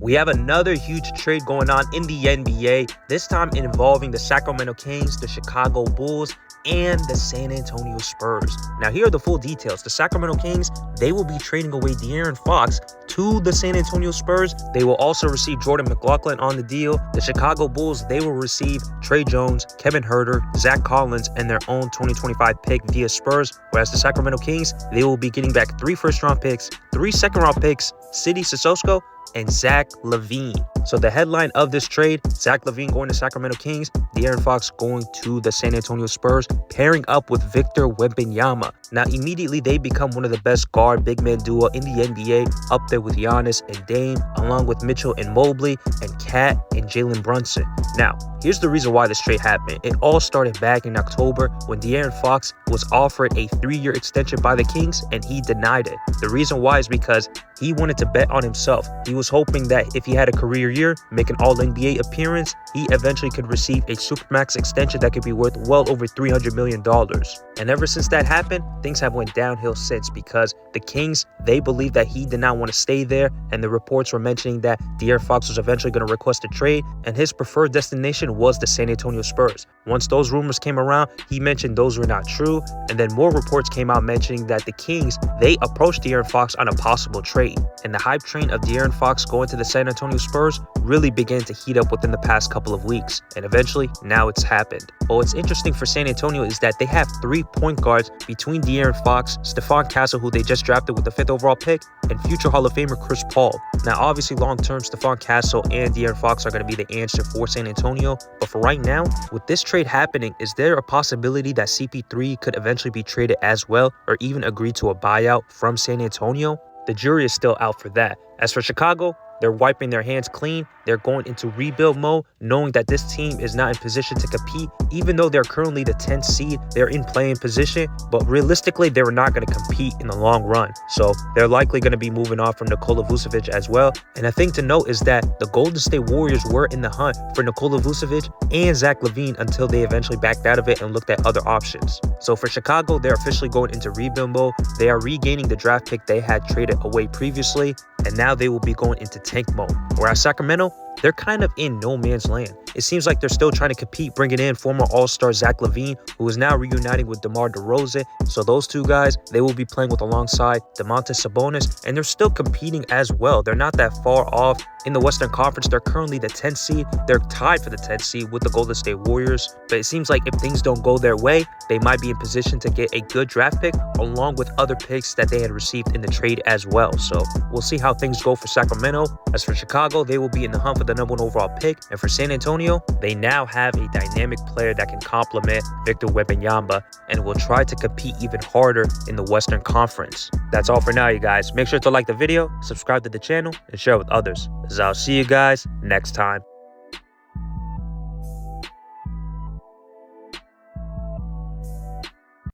We have another huge trade going on in the NBA, this time involving the Sacramento Kings, the Chicago Bulls, and the San Antonio Spurs. Now, here are the full details. The Sacramento Kings, they will be trading away De'Aaron Fox to the San Antonio Spurs. They will also receive Jordan McLaughlin on the deal. The Chicago Bulls, they will receive Trae Jones, Kevin Huerter, Zach Collins, and their own 2025 pick via Spurs. Whereas the Sacramento Kings, they will be getting back 3 first-round picks, 3 second-round picks, Sidi Sissoko, and Zach LaVine. So the headline of this trade, Zach LaVine going to Sacramento Kings, De'Aaron Fox going to the San Antonio Spurs, pairing up with Victor Wembanyama. Now, immediately they become one of the best guard big man duo in the NBA, up there with Giannis and Dame, along with Mitchell and Mobley, and Cat and Jalen Brunson. Now, here's the reason why this trade happened. It all started back in October when De'Aaron Fox was offered a 3-year extension by the Kings, and he denied it. The reason why is because he wanted to bet on himself. He was hoping that if he had a career year, make an All-NBA appearance, he eventually could receive a Supermax extension that could be worth well over $300 million. And ever since that happened, things have went downhill since, because the Kings, they believe that he did not want to stay there, and the reports were mentioning that De'Aaron Fox was eventually going to request a trade, and his preferred destination was the San Antonio Spurs. Once those rumors came around, he mentioned those were not true, and then more reports came out mentioning that the Kings, they approached De'Aaron Fox on a possible trade. And the hype train of De'Aaron Fox going to the San Antonio Spurs really began to heat up within the past couple of weeks, and eventually, now it's happened. But what's interesting for San Antonio is that they have 3 point guards between De'Aaron Fox, Stephon Castle, who they just drafted with the 5th overall pick, and future Hall of Famer Chris Paul. Now, obviously, long-term, Stephon Castle and De'Aaron Fox are going to be the answer for San Antonio, but for right now, with this trade happening, is there a possibility that CP3 could eventually be traded as well, or even agree to a buyout from San Antonio? The jury is still out for that. As for Chicago, they're wiping their hands clean. They're going into rebuild mode, knowing that this team is not in position to compete. Even though they're currently the 10th seed, they're in playing position, but realistically, they're not going to compete in the long run. So they're likely going to be moving on from Nikola Vucevic as well. And a thing to note is that the Golden State Warriors were in the hunt for Nikola Vucevic and Zach LaVine until they eventually backed out of it and looked at other options. So for Chicago, they're officially going into rebuild mode. They are regaining the draft pick they had traded away previously, and now they will be going into tank mode. Whereas Sacramento, they're kind of in no man's land. It seems like they're still trying to compete, bringing in former All-Star Zach LaVine, who is now reuniting with DeMar DeRozan. So those two guys, they will be playing with alongside Domantas Sabonis, and they're still competing as well. They're not that far off. In the Western Conference, they're currently the 10th seed. They're tied for the 10th seed with the Golden State Warriors. But it seems like if things don't go their way, they might be in position to get a good draft pick along with other picks that they had received in the trade as well. So we'll see how things go for Sacramento. As for Chicago, they will be in the hunt for the #1 overall pick. And for San Antonio, they now have a dynamic player that can complement Victor Wembanyama and will try to compete even harder in the Western Conference. That's all for now, you guys. Make sure to like the video, subscribe to the channel, and share with others. I'll see you guys next time.